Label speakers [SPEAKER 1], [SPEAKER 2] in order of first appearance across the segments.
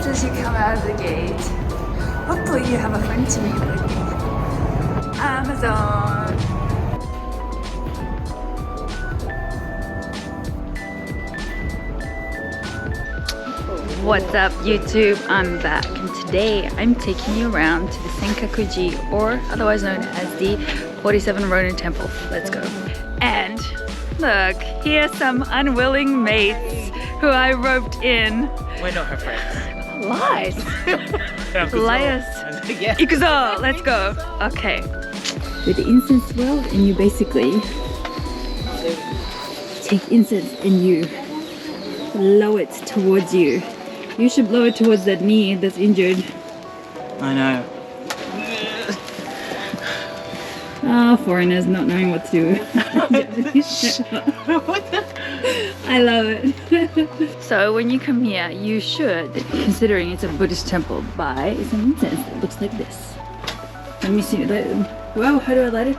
[SPEAKER 1] as you come out of the gate. Hopefully you have a friend to meet with me. Amazon. What's up YouTube? I'm back and today I'm taking you around to the Sengakuji, or otherwise known as the 47 Ronin Temple. Let's go. And look, here's some unwilling mates who I roped in.
[SPEAKER 2] We're not her friends.
[SPEAKER 1] Lies. Liars.
[SPEAKER 2] Yeah.
[SPEAKER 1] Ikuzo, let's go. Okay. With the incense well, and you basically take incense and you blow it towards you. You should blow it towards that knee that's injured.
[SPEAKER 2] I know.
[SPEAKER 1] Ah, foreigners not knowing what to do. I love it. So when you come here, you should, considering it's a Buddhist temple, buy some incense that looks like this. Let me see. Wow, how do I light it?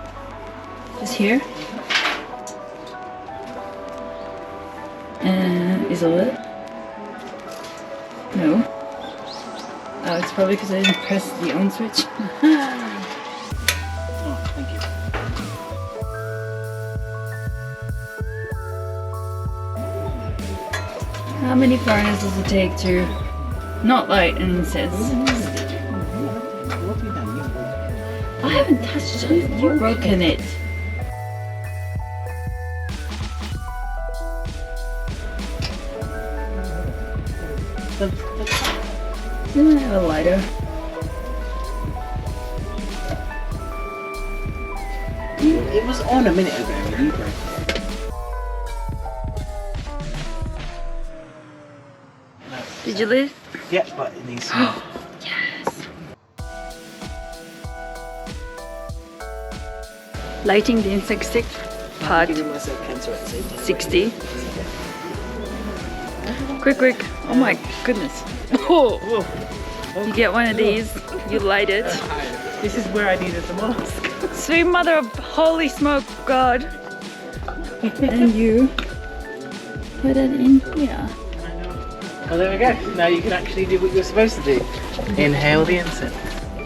[SPEAKER 1] Just here. And is it lit? No. Oh, it's probably because I didn't press the on switch.
[SPEAKER 2] Oh, thank you.
[SPEAKER 1] How many foreigners does it take to not light an incense? I haven't touched it. You've broken it. You might have a lighter.
[SPEAKER 2] It was on a minute ago when you broke it.
[SPEAKER 1] Did you lit?
[SPEAKER 2] Yeah, but it needs some.
[SPEAKER 1] Yes. Lighting the insect stick, part
[SPEAKER 2] Giving myself cancer at the same time.
[SPEAKER 1] 60. Quick. Oh my goodness. Oh. You get one of these, you light it.
[SPEAKER 2] This is where I needed the mask.
[SPEAKER 1] Sweet mother of holy smoke, God. And you put it in here.
[SPEAKER 2] Well, there we go. Now you can actually do what you're supposed to do. Inhale the incense.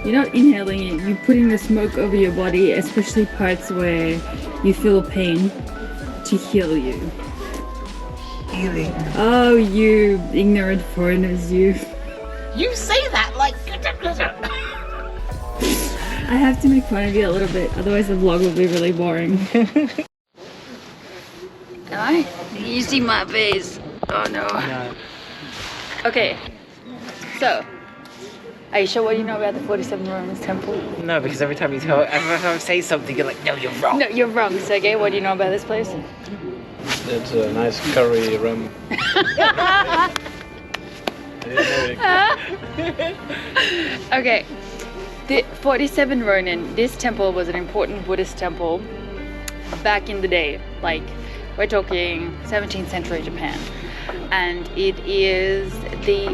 [SPEAKER 1] You're not inhaling it, you're putting the smoke over your body, especially parts where you feel pain, to heal you.
[SPEAKER 2] Healing.
[SPEAKER 1] Oh, you ignorant foreigners, you.
[SPEAKER 2] You say that like...
[SPEAKER 1] I have to make fun of you a little bit, otherwise the vlog will be really boring. Alright, you see my face. Oh no.
[SPEAKER 2] No.
[SPEAKER 1] Okay, so, are you sure what you know about the 47 Ronin Temple?
[SPEAKER 2] No, because every time I say something, you're like, no, you're wrong.
[SPEAKER 1] No, you're wrong, Sergey. What do you know about this place?
[SPEAKER 3] It's a nice curry rum. I didn't know it.
[SPEAKER 1] Okay, the 47 Ronin, this temple was an important Buddhist temple back in the day. Like, we're talking 17th century Japan. And it is the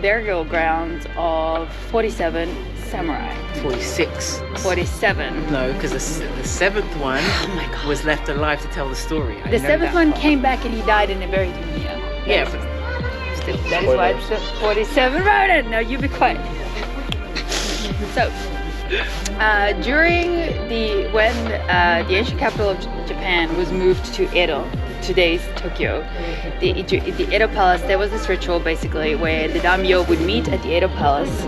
[SPEAKER 1] burial grounds of 47 samurai.
[SPEAKER 2] 46.
[SPEAKER 1] 47.
[SPEAKER 2] No, because the seventh one was left alive to tell the story.
[SPEAKER 1] The seventh one came back and he died and they buried him here.
[SPEAKER 2] Yeah, but
[SPEAKER 1] That is why it's the 47 Ronin. No, you be quiet. So, when the ancient capital of Japan was moved to Edo, today's Tokyo, the Edo Palace, there was this ritual basically where the daimyo would meet at the Edo Palace.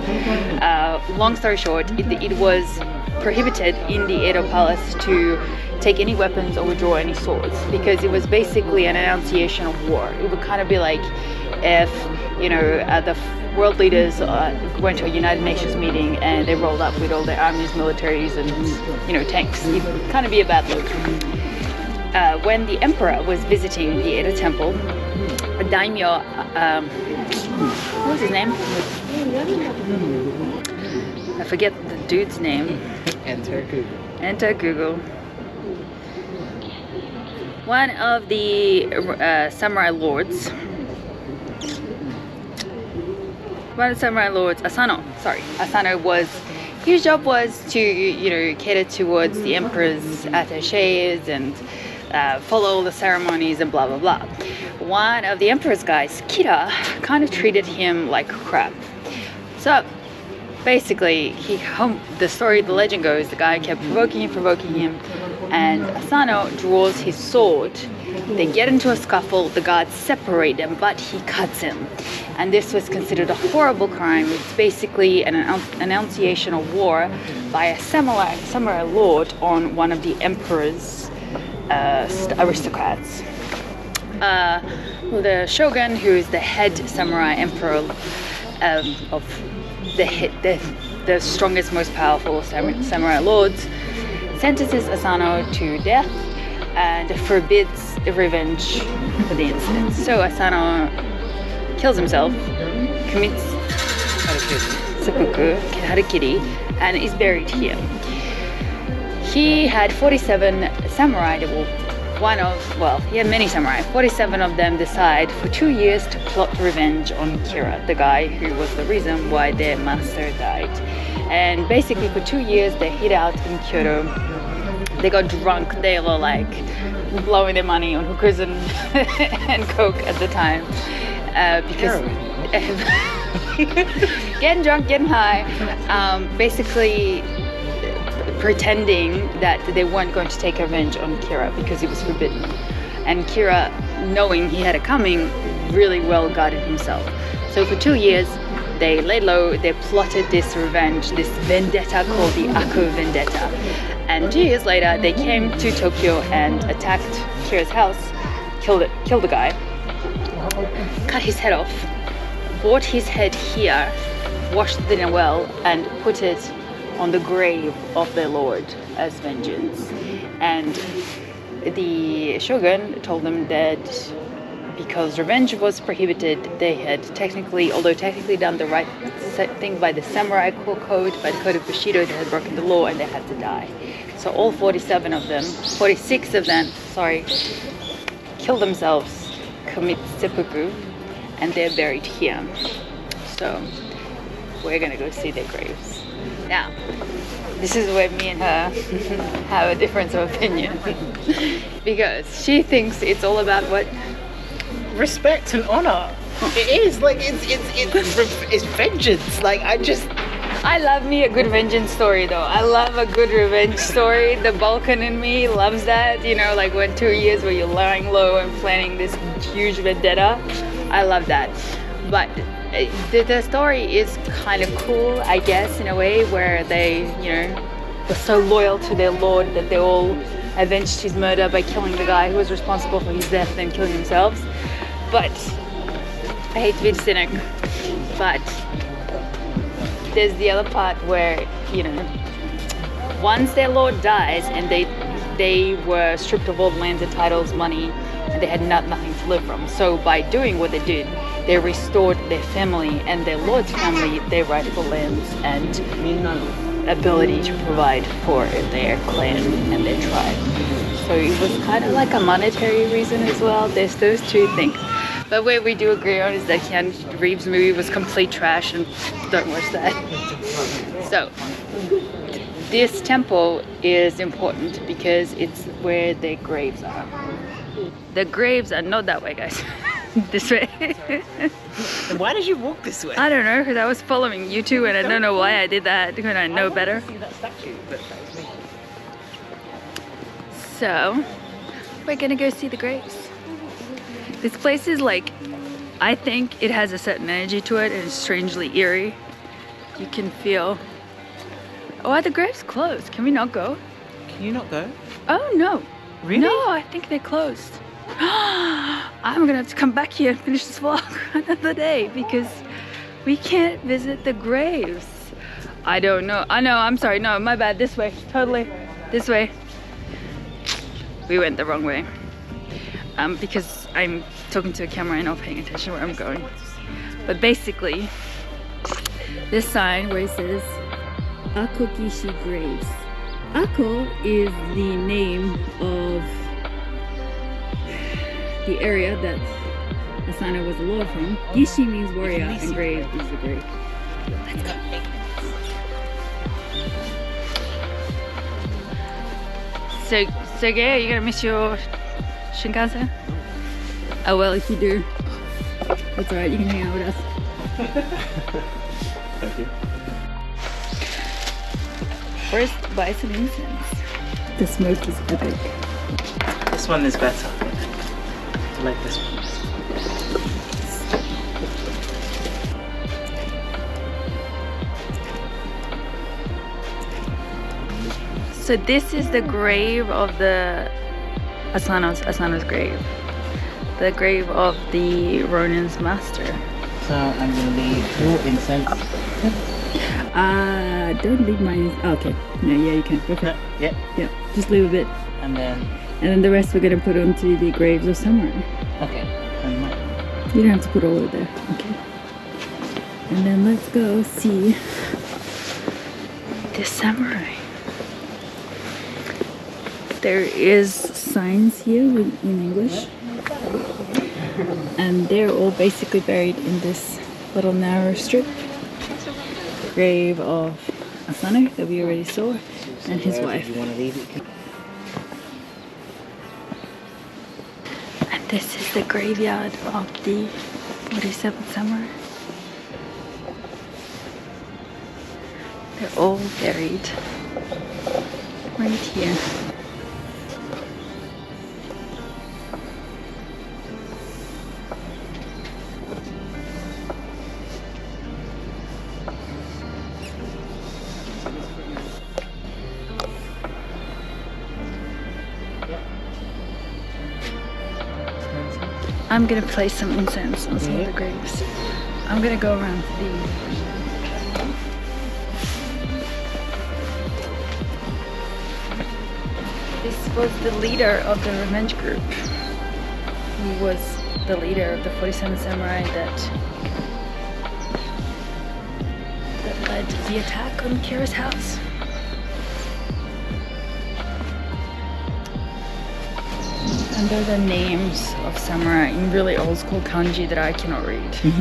[SPEAKER 1] Long story short, it was prohibited in the Edo Palace to take any weapons or withdraw any swords, because it was basically an annunciation of war. It would kind of be like if, you know, the world leaders went to a United Nations meeting and they rolled up with all their armies, militaries and, you know, tanks. It'd kind of be a bad look. When the emperor was visiting the Edo temple, a daimyo, what was his name? I forget the dude's name.
[SPEAKER 2] Enter Google.
[SPEAKER 1] Enter Google. One of the samurai lords. Asano was, his job was to, you know, cater towards the emperor's attachés and follow all the ceremonies and blah blah blah. One of the emperor's guys, Kira, kind of treated him like crap. So basically, the legend goes, the guy kept provoking him, and Asano draws his sword. They get into a scuffle, the guards separate them, but he cuts him. And this was considered a horrible crime. It's basically an annunciation of war by a samurai lord on one of the emperor's aristocrats. The shogun, who is the head samurai emperor of the strongest, most powerful samurai lords, sentences Asano to death and forbids revenge for the incident. So Asano kills himself, commits seppuku, harakiri, and is buried here. He had 47 samurai that were he had many samurai. 47 of them decide for 2 years to plot revenge on Kira, the guy who was the reason why their master died. And basically for 2 years they hid out in Kyoto. They got drunk. They were like blowing their money on hookers and coke at the time, because getting drunk, getting high, basically pretending that they weren't going to take revenge on Kira because it was forbidden. And Kira, knowing he had it coming, really well guarded himself. So for 2 years they laid low, they plotted this revenge, this vendetta called the Aku vendetta. And 2 years later they came to Tokyo and attacked Kira's house, killed the guy, cut his head off, brought his head here, washed it in a well, and put it on the grave of their lord as vengeance. And the shogun told them that because revenge was prohibited, they had technically done the right thing by the samurai code, by the code of Bushido, they had broken the law and they had to die. So all 46 of them, kill themselves, commit seppuku, and they're buried here. So we're gonna go see their graves. Now, this is where me and her have a difference of opinion. Because she thinks it's all about what?
[SPEAKER 2] Respect and honor. It is like it's vengeance. Like
[SPEAKER 1] I love me a good vengeance story though. I love a good revenge story. The Balkan in me loves that. You know, like when 2 years where you're lying low and planning this huge vendetta. I love that. But the story is kind of cool, I guess, in a way, where they, were so loyal to their lord that they all avenged his murder by killing the guy who was responsible for his death and killing themselves. But I hate to be the cynic, but there's the other part where, once their lord dies and they were stripped of all lands and titles, money, and they had nothing to live from. So by doing what they did, they restored their family and their lord's family their rightful lands and ability to provide for their clan and their tribe. So it was kind of like a monetary reason as well. There's those two things. But what we do agree on is that Keanu Reeves' movie was complete trash and don't watch that. So this temple is important because it's where their graves are. The graves are not that way, guys. This way.
[SPEAKER 2] And why did you walk this way?
[SPEAKER 1] I don't know, because I was following you two and I don't know why I did that when I know better.
[SPEAKER 2] See that statue, but that was me.
[SPEAKER 1] So we're gonna go see the graves. This place is like, I think it has a certain energy to it and it's strangely eerie. You can feel. Oh, are the graves closed? Can we not go?
[SPEAKER 2] Can you not go?
[SPEAKER 1] Oh no.
[SPEAKER 2] Really?
[SPEAKER 1] No, I think they're closed. I'm gonna have to come back here and finish this vlog another day because we can't visit the graves. I don't know. I know, I'm sorry. No, my bad. This way. Totally. This way. We went the wrong way. Because I'm talking to a camera and not paying attention where I'm going. But basically, this sign where it says Akogishi Graves. Ako is the name of the area that Asano was a lord from. Gishi means warrior and grave is the grave. Let's go. So Gay, are you gonna miss your Shinkansen? Oh well, if you do, that's alright, you can hang out with us.
[SPEAKER 2] Thank you.
[SPEAKER 1] First, buy some incense. The smoke is epic.
[SPEAKER 2] This one is better. I like this one.
[SPEAKER 1] So this is the grave of the Asano's grave. The grave of the Ronin's master.
[SPEAKER 2] So I'm gonna leave your incense.
[SPEAKER 1] Don't leave mine. Oh, okay. No, yeah, you can. Go for it.
[SPEAKER 2] Yeah.
[SPEAKER 1] Yeah, just leave a bit.
[SPEAKER 2] And
[SPEAKER 1] then the rest we're gonna put onto the graves of samurai.
[SPEAKER 2] okay. And
[SPEAKER 1] You don't have to put all of it there. Okay. And then let's go see the samurai. There is signs here in English. And they're all basically buried in this little narrow strip. The grave of Asano that we already saw, and his wife.
[SPEAKER 2] you want to leave it?
[SPEAKER 1] And this is the graveyard of the 47 samurai. They're all buried right here. I'm gonna place some incense on some of the graves. I'm gonna go around the... This was the leader of the revenge group. He was the leader of the 47 samurai that led the attack on Kira's house. And they're the names of samurai in really old school kanji that I cannot read. Just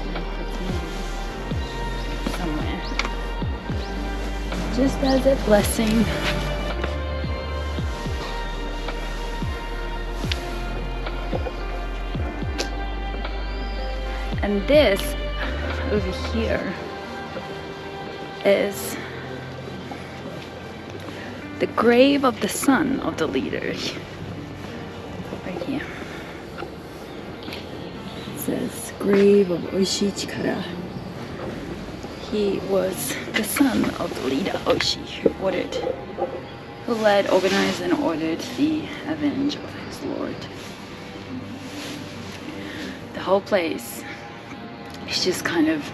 [SPEAKER 1] gonna put some somewhere. Just as a blessing. And this over here is the grave of the son of the leader. Right here. It says grave of Oishi Chikara. He was the son of the leader Oishi, who led, organized, and ordered the avenge of his lord. The whole place is just kind of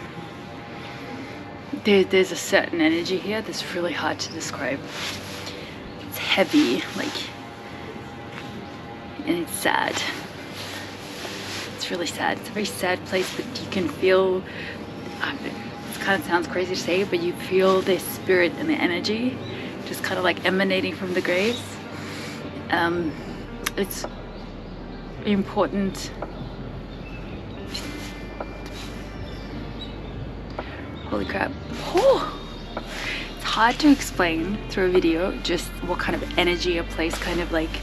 [SPEAKER 1] there's a certain energy here that's really hard to describe. Heavy, and it's sad. It's really sad. It's a very sad place, but you can feel, it kind of sounds crazy to say, but you feel the spirit and the energy just kind of like emanating from the graves. It's important. Holy crap. Oh! Hard to explain through a video just what kind of energy a place kind of like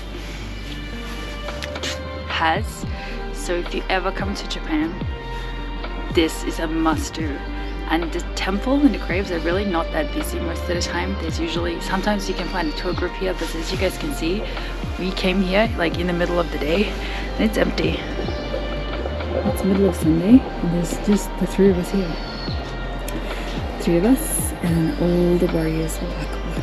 [SPEAKER 1] has. So if you ever come to Japan, this is a must do. And the temple and the graves are really not that busy most of the time. There's usually, sometimes you can find a tour group here, but as you guys can see, we came here like in the middle of the day and it's empty. It's the middle of Sunday and there's just the three of us here. Three of us. And all the warriors of Hakuba.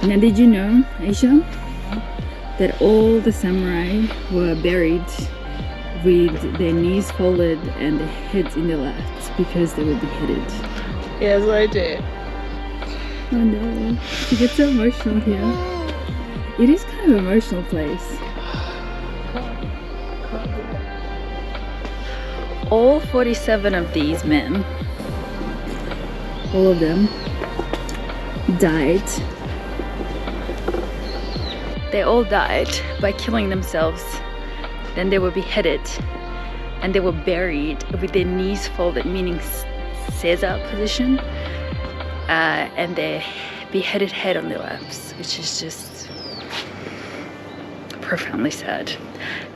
[SPEAKER 1] Now, did you know, Aisha, that all the samurai were buried with their knees folded and their heads in their laps because they were beheaded?
[SPEAKER 3] Yes, I did.
[SPEAKER 1] Oh no, she gets so emotional here. It is kind of an emotional place. All 47 of these men, all of them, died. They all died by killing themselves. Then they were beheaded and they were buried with their knees folded, meaning Seiza position, and their beheaded head on their laps, which is just profoundly sad.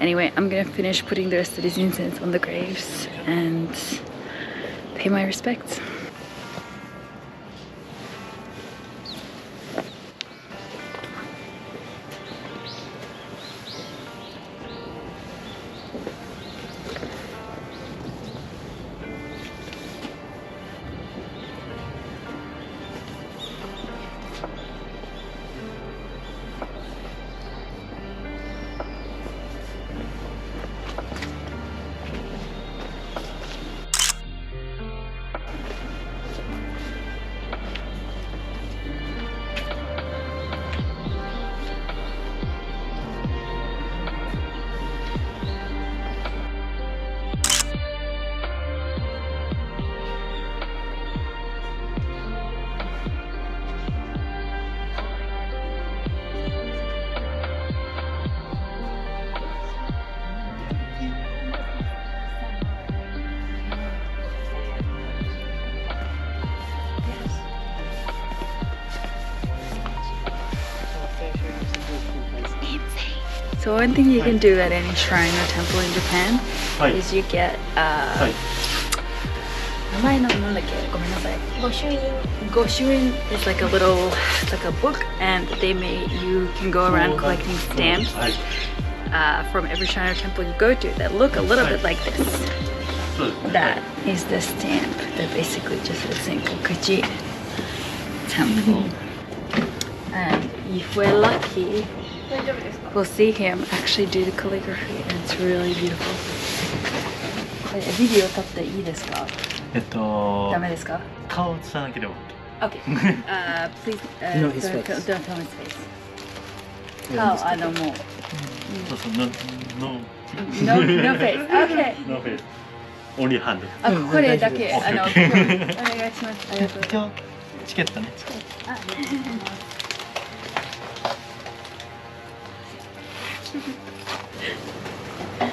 [SPEAKER 1] Anyway, I'm gonna finish putting the rest of this incense on the graves and pay my respects. So one thing you can do at any shrine or temple in Japan is you get Goshuin is like a little, it's like a book, and you can go around collecting stamps from every shrine or temple you go to that look a little bit like this. That is the stamp that basically just says Sengakuji Temple. And if we're lucky, we'll see him actually do the calligraphy, and it's really beautiful. ビデオ撮っていいですか？ダメですか？
[SPEAKER 4] 顔映さなければ。
[SPEAKER 1] Okay. Please
[SPEAKER 2] Not his face.
[SPEAKER 1] Don't film his face. 顔もう。
[SPEAKER 4] そうそう、no
[SPEAKER 1] face. Okay.
[SPEAKER 4] no face. Only hand.
[SPEAKER 1] これだけお願いします。ありがとう。
[SPEAKER 4] 今日チケットね。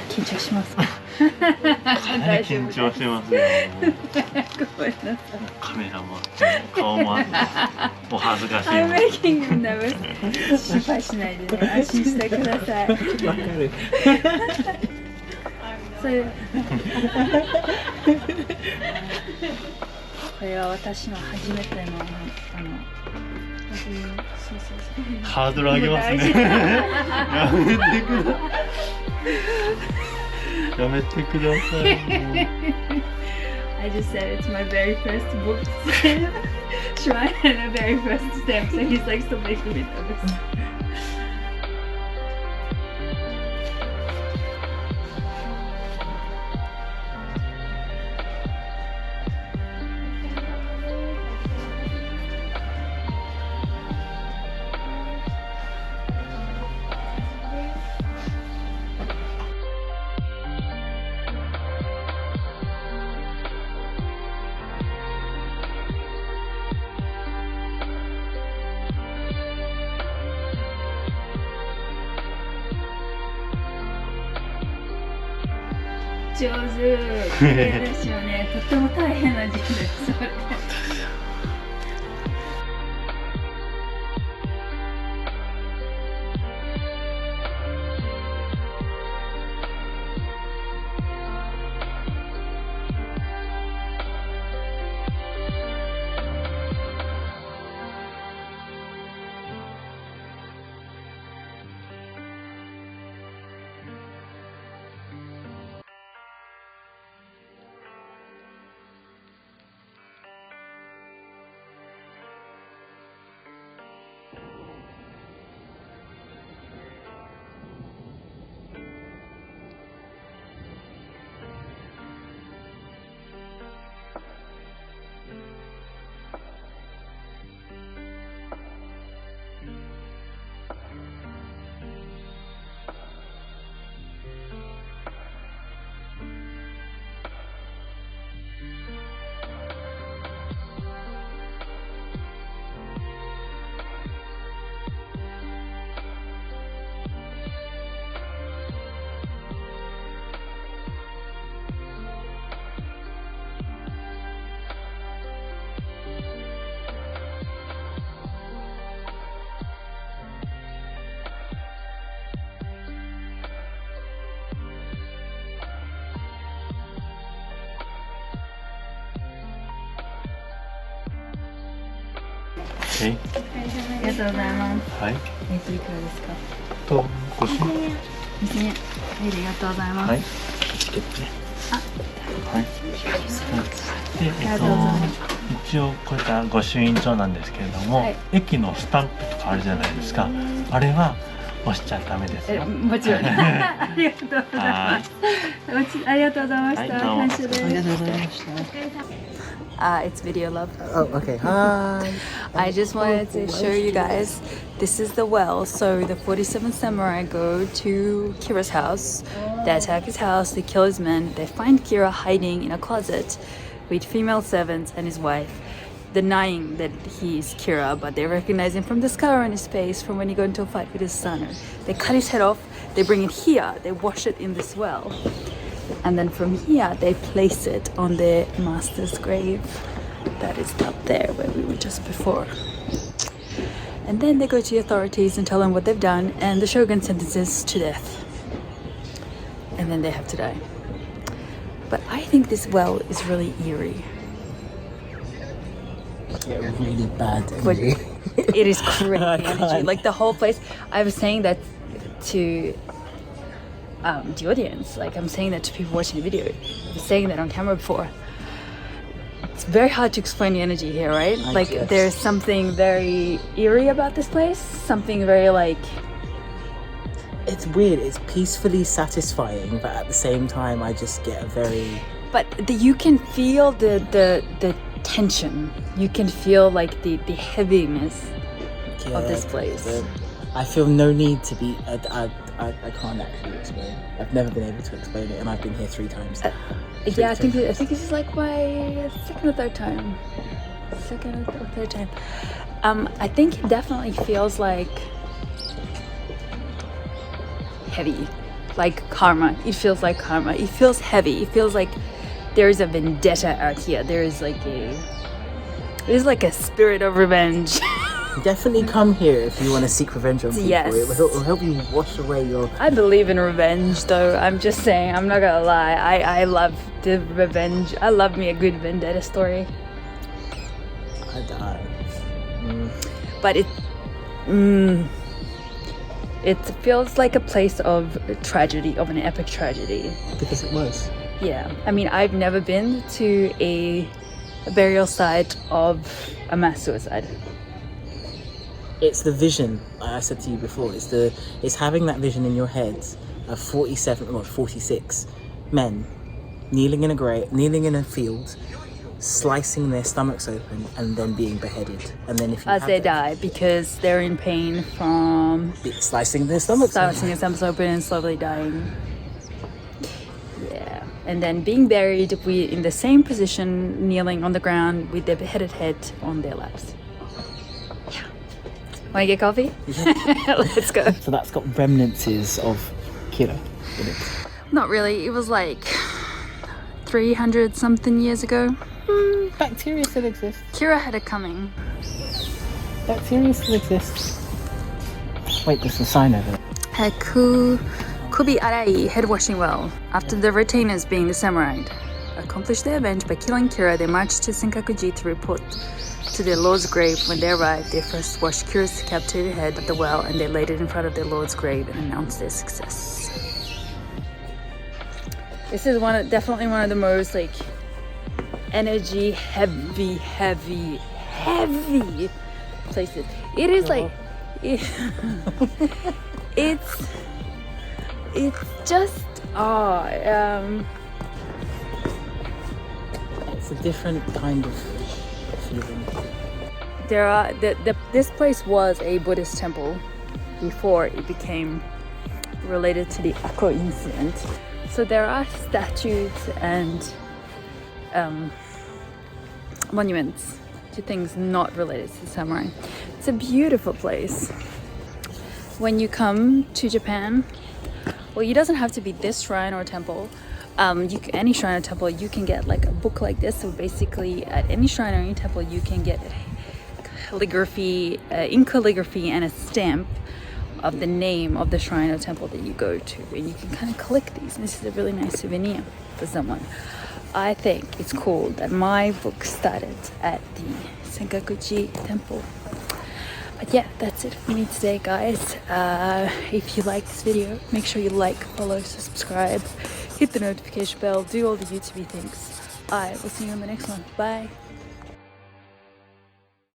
[SPEAKER 1] 緊張します。
[SPEAKER 4] かなり緊張してますよ。
[SPEAKER 1] ごめんなさい。
[SPEAKER 4] カメラも顔もあってお恥ずかしい。
[SPEAKER 1] I'm making you nervous. 心配しないでね。安心してください。
[SPEAKER 2] わかる。
[SPEAKER 1] それこれは私の初めての
[SPEAKER 4] ハードル上げますね。やめてください。
[SPEAKER 1] I just said it's my very first book shrine and a very first stamp, so he's like still making me nervous.上手、綺麗ですよね。とっても大変な字です。それ。
[SPEAKER 4] OK。
[SPEAKER 1] ありがとうございます。
[SPEAKER 4] はい。
[SPEAKER 1] いくらですか？
[SPEAKER 4] と、ご主人。
[SPEAKER 1] 2000円。はい、ありがとうございます。
[SPEAKER 4] はい。チケットね。はい。で、
[SPEAKER 1] ありがとうございます。
[SPEAKER 4] 一応こういった御朱印帳なんですけれども、
[SPEAKER 1] はい
[SPEAKER 4] 駅のスタンプとかあるじゃないですか。あれは押しちゃダメですよ。
[SPEAKER 1] もちろん。ありがとうございます。ありがとうございました。
[SPEAKER 4] はいどうも
[SPEAKER 1] 感謝です。
[SPEAKER 2] ありがとうございました。
[SPEAKER 1] It's video love.
[SPEAKER 2] Oh, okay. Hi.
[SPEAKER 1] I just wanted to show you guys. This is the well. So the 47 samurai go to Kira's house. They attack his house. They kill his men. They find Kira hiding in a closet with female servants and his wife, denying that he's Kira, but they recognize him from the scar on his face from when he got into a fight with his son. They cut his head off. They bring it here. They wash it in this well. And then from here, they place it on their master's grave. That is up there where we were just before. And then they go to the authorities and tell them what they've done, and the shogun sentences to death. And then they have to die. But I think this well is really eerie.
[SPEAKER 2] Yeah, really bad
[SPEAKER 1] But
[SPEAKER 2] energy.
[SPEAKER 1] it is crazy
[SPEAKER 2] I
[SPEAKER 1] energy.
[SPEAKER 2] can't.
[SPEAKER 1] Like the whole place. I was saying that to the audience. Like I'm saying that to people watching the video. I was saying that on camera before. It's very hard to explain the energy here, right?
[SPEAKER 2] I
[SPEAKER 1] Like
[SPEAKER 2] guess.
[SPEAKER 1] there's something very eerie about this place. Something very like
[SPEAKER 2] It's weird. It's peacefully satisfying, but at the same time, I just get a very.
[SPEAKER 1] but you can feel the tension. You can feel like the heaviness of this place.
[SPEAKER 2] I feel no need to be. I can't actually explain. I've never been able to explain it, and I've been here 3 times.
[SPEAKER 1] Yeah, I think this is like my second or third time. Second or third time. I think it definitely feels like heavy, like karma. It feels like karma. It feels heavy. It feels like there is a vendetta out here. There's like a spirit of revenge.
[SPEAKER 2] Definitely come here if you want to seek revenge on people.
[SPEAKER 1] Yes.
[SPEAKER 2] It will help you wash away your.
[SPEAKER 1] I believe in revenge, though. I'm just saying. I'm not gonna lie. I love the revenge. I love me a good vendetta story.
[SPEAKER 2] I die.
[SPEAKER 1] But it feels like a place of tragedy, of an epic tragedy.
[SPEAKER 2] Because it was.
[SPEAKER 1] Yeah, I mean, I've never been to a burial site of a mass suicide.
[SPEAKER 2] It's the vision, like I said to you before. It's having that vision in your head of 46 men kneeling in a field, slicing their stomachs open, and then being beheaded. And then if you
[SPEAKER 1] As
[SPEAKER 2] have
[SPEAKER 1] they
[SPEAKER 2] that-
[SPEAKER 1] die because they're in pain from
[SPEAKER 2] slicing their stomachs
[SPEAKER 1] slicing their stomachs open and slowly dying. Yeah, and then being buried in the same position, kneeling on the ground with their beheaded head on their laps. Yeah. Want to get coffee? Let's go.
[SPEAKER 2] So that's got remnants of Kira in it.
[SPEAKER 1] Not really. It was like 300 something years ago.
[SPEAKER 2] Bacteria still exists.
[SPEAKER 1] Kira had it coming.
[SPEAKER 2] Bacteria still exists. Wait, there's a sign over there.
[SPEAKER 1] Kubi Arai, head washing well. After the retainers, being the samurai, accomplished their revenge by killing Kira, they marched to Sengakuji to report to their lord's grave. When they arrived, they first washed Kira's decapitated head at the well, and they laid it in front of their lord's grave and announced their success. This is definitely one of the most like energy heavy places. It is like it's just
[SPEAKER 2] It's a different kind of feeling.
[SPEAKER 1] This place was a Buddhist temple before it became related to the Akko incident. So there are statues and monuments to things not related to the samurai. It's a beautiful place. When you come to Japan, well, it doesn't have to be this shrine or temple. Any shrine or temple, you can get like a book like this. So basically, at any shrine or any temple, you can get calligraphy, in calligraphy, and a stamp of the name of the shrine or temple that you go to, and you can kind of collect these. And this is a really nice souvenir for someone. I think it's cool that my book started at the Sengakuji Temple. But yeah, that's it for me today, guys. If you like this video, make sure you like, follow, subscribe, hit the notification bell, do all the YouTube things. I will see you on the next one. Bye.